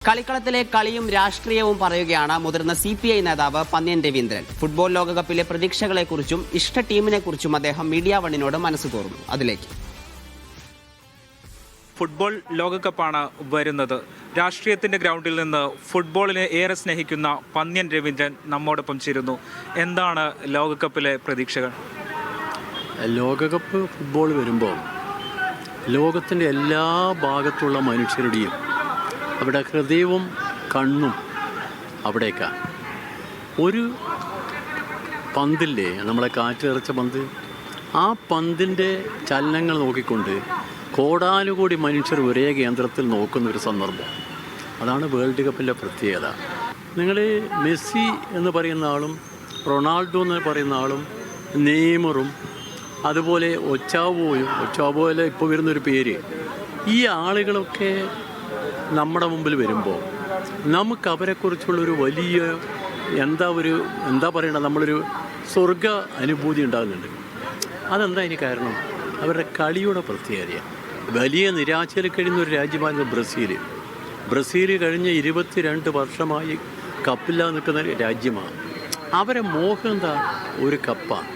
കളിക്കളത്തിലെ കളിയും രാഷ്ട്രീയവും പറയുകയാണ് മുതിർന്ന CPI നേതാവ് പന്ന്യൻ രവീന്ദ്രൻ. ഫുട്ബോൾ ലോകകപ്പിലെ പ്രതീക്ഷകളെക്കുറിച്ചും ഇഷ്ട ടീമിനെക്കുറിച്ചും അദ്ദേഹം മീഡിയ വണ്ണിനോട് മനസ്സ് തുറന്നു. അതിലേക്ക്. ഫുട്ബോൾ ലോകകപ്പാണ് വരുന്നത്. രാഷ്ട്രീയത്തിന്റെ ഗ്രൗണ്ടിൽ നിന്ന് ഫുട്ബോളിനെ ഏറെ സ്നേഹിക്കുന്ന പന്ന്യൻ രവീന്ദ്രൻ നമ്മോടൊപ്പം ചേരുന്നു. എന്താണ് ലോകകപ്പിലെ പ്രതീക്ഷകൾ? ലോകകപ്പ് ഫുട്ബോൾ വരുമ്പോൾ ലോകത്തിൻ്റെ എല്ലാ ഭാഗത്തുള്ള മനുഷ്യരുടെയും അവിടെ ഹൃദയവും കണ്ണും അവിടേക്കാണ്. ഒരു പന്തില്ലേ, നമ്മളെ കാറ്റിറച്ച പന്ത്, ആ പന്തിൻ്റെ ചലനങ്ങൾ നോക്കിക്കൊണ്ട് കോടാനുകോടി മനുഷ്യർ ഒരേ കേന്ദ്രത്തിൽ നോക്കുന്നൊരു സന്ദർഭം. അതാണ് വേൾഡ് കപ്പിൻ്റെ പ്രത്യേകത. നിങ്ങൾ മെസ്സി എന്ന് പറയുന്ന ആളും റൊണാൾഡോ എന്ന് പറയുന്ന ആളും നെയ്മറും അതുപോലെ ഒച്ചാവോയിലെ ഇപ്പോൾ വരുന്നൊരു പേര്, ഈ ആളുകളൊക്കെ നമ്മുടെ മുമ്പിൽ വരുമ്പോൾ നമുക്ക് അവരെക്കുറിച്ചുള്ളൊരു വലിയ എന്താ പറയണത്, നമ്മളൊരു സ്വർഗ അനുഭൂതി ഉണ്ടാകുന്നുണ്ട്. അതെന്താ അതിന് കാരണം? അവരുടെ കളിയുടെ പ്രത്യേകതയാണ്. വലിയ നിരാശയിൽ കഴിയുന്ന ഒരു രാജ്യമായിരുന്നു ബ്രസീൽ കഴിഞ്ഞ 22 വർഷമായി കപ്പില്ലാതെ നിൽക്കുന്ന രാജ്യമാണ്. അവരെ മോഹം എന്താ? ഒരു കപ്പാണ്.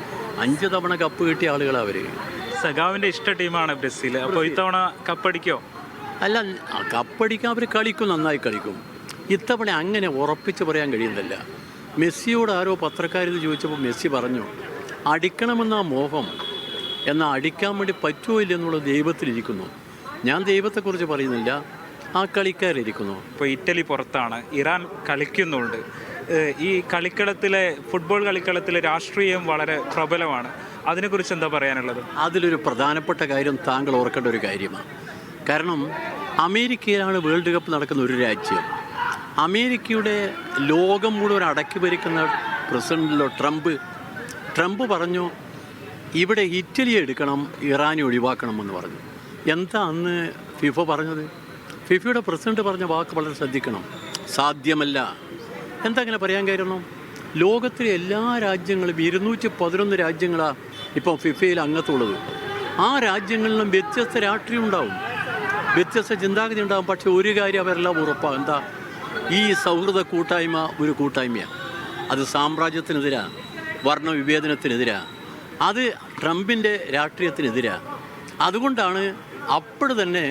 5 തവണ കപ്പ് കിട്ടിയ ആളുകളാണ് അവർ. സഖാവിൻ്റെ ഇഷ്ട ടീമാണ് ബ്രസീൽ. അപ്പോൾ ഇത്തവണ കപ്പടിക്കോ? അല്ല, കപ്പടിക്കാൻ അവർ കളിക്കും, നന്നായി കളിക്കും. ഇത്തവണ അങ്ങനെ ഉറപ്പിച്ച് പറയാൻ കഴിയുന്നില്ല. മെസ്സിയോട് ആരോ പത്രക്കാരിത് ചോദിച്ചപ്പോൾ മെസ്സി പറഞ്ഞു, അടിക്കണമെന്ന മോഹം, എന്നാൽ അടിക്കാൻ വേണ്ടി പറ്റുമോ ഇല്ലെന്നുള്ളത് ദൈവത്തിലിരിക്കുന്നു. ഞാൻ ദൈവത്തെക്കുറിച്ച് പറയുന്നില്ല, ആ കളിക്കാരിരിക്കുന്നു. ഇപ്പോൾ ഇറ്റലി പുറത്താണ്, ഇറാൻ കളിക്കുന്നുണ്ട്. ഈ ഫുട്ബോൾ കളിക്കളത്തിലെ രാഷ്ട്രീയം വളരെ പ്രബലമാണ്. അതിനെക്കുറിച്ച് എന്താ പറയാനുള്ളത്? അതിലൊരു പ്രധാനപ്പെട്ട കാര്യം താങ്കൾ ഓർക്കേണ്ട ഒരു കാര്യമാണ്. കാരണം അമേരിക്കയിലാണ് വേൾഡ് കപ്പ് നടക്കുന്ന ഒരു രാജ്യം. അമേരിക്കയുടെ ലോകം മുഴുവൻ അടക്കി ഭരിക്കുന്ന പ്രസിഡന്റിലോ ട്രംപ് പറഞ്ഞു, ഇവിടെ ഇറ്റലിയെ എടുക്കണം, ഇറാനെ ഒഴിവാക്കണമെന്ന് പറഞ്ഞു. എന്താ അന്ന് ഫിഫ പറഞ്ഞത്? ഫിഫയുടെ പ്രസിഡന്റ് പറഞ്ഞ വാക്ക് വളരെ ശ്രദ്ധിക്കണം. സാധ്യമല്ല. എന്താ അങ്ങനെ പറയാൻ കാരണം? ലോകത്തിലെ എല്ലാ രാജ്യങ്ങളും 211 രാജ്യങ്ങളാണ് ഇപ്പോൾ ഫിഫയിൽ അംഗത്തുള്ളത്. ആ രാജ്യങ്ങളിലും വ്യത്യസ്ത രാഷ്ട്രീയം ഉണ്ടാവും, വ്യത്യസ്ത ചിന്താഗതി ഉണ്ടാകും. പക്ഷെ ഒരു കാര്യം അവരെല്ലാം ഉറപ്പാണ്. എന്താ? ഈ സൗഹൃദ കൂട്ടായ്മ ഒരു കൂട്ടായ്മയാണ്. അത് സാമ്രാജ്യത്തിനെതിരാണ്, വർണ്ണവിവേചനത്തിനെതിരാണ്, അത് ട്രംപിൻ്റെ രാഷ്ട്രീയത്തിനെതിരാണ്. അതുകൊണ്ടാണ് അപ്പോൾ തന്നെ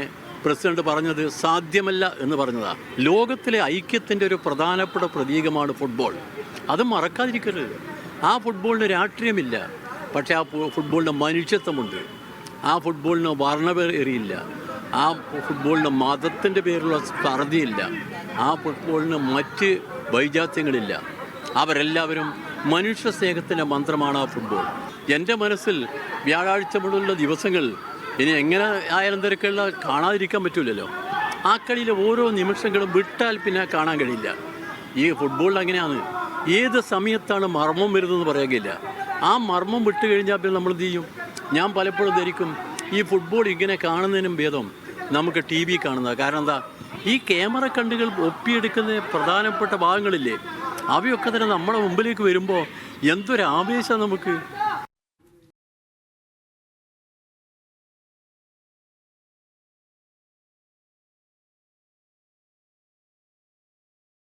പ്രസിഡന്റ് പറഞ്ഞത് സാധ്യമല്ല എന്ന് പറഞ്ഞതാണ്. ലോകത്തിലെ ഐക്യത്തിൻ്റെ ഒരു പ്രധാനപ്പെട്ട പ്രതീകമാണ് ഫുട്ബോൾ. അത് മറക്കാതിരിക്കരുത്. ആ ഫുട്ബോളിന് രാഷ്ട്രീയമില്ല, പക്ഷേ ആ ഫുട്ബോളിന് മനുഷ്യത്വമുണ്ട്. ആ ഫുട്ബോളിന് വർണ്ണവേറിയില്ല, ആ ഫുട്ബോളിന് മതത്തിൻ്റെ പേരിലുള്ള സ്പർദ്ധയില്ല, ആ ഫുട്ബോളിന് മറ്റ് വൈജാത്യങ്ങളില്ല. അവരെല്ലാവരും മനുഷ്യ സ്നേഹത്തിൻ്റെ മന്ത്രമാണ് ആ ഫുട്ബോൾ. എൻ്റെ മനസ്സിൽ വ്യാഴാഴ്ച മുതലുള്ള ദിവസങ്ങൾ ഇനി എങ്ങനെ ആയാലും തിരക്കുള്ള കാണാതിരിക്കാൻ പറ്റില്ലല്ലോ. ആ കളിയിലെ ഓരോ നിമിഷങ്ങളും വിട്ടാൽ പിന്നെ കാണാൻ കഴിയില്ല. ഈ ഫുട്ബോളിൽ അങ്ങനെയാണ്, ഏത് സമയത്താണ് മർമ്മം വരുന്നതെന്ന് പറയുകയില്ല. ആ മർമ്മം വിട്ട് കഴിഞ്ഞാൽ പിന്നെ നമ്മൾ എന്ത് ചെയ്യും? ഞാൻ പലപ്പോഴും ധരിക്കും, ഈ ഫുട്ബോൾ ഇങ്ങനെ കാണുന്നതിനും ഭേദം നമുക്ക് TV കാണുന്നത്. കാരണം എന്താ? ഈ ക്യാമറ കണ്ടുകൾ ഒപ്പിയെടുക്കുന്ന പ്രധാനപ്പെട്ട ഭാഗങ്ങളില്ലേ, അവയൊക്കെ തന്നെ നമ്മുടെ മുമ്പിലേക്ക് വരുമ്പോൾ എന്തൊരു ആവേശം നമുക്ക്.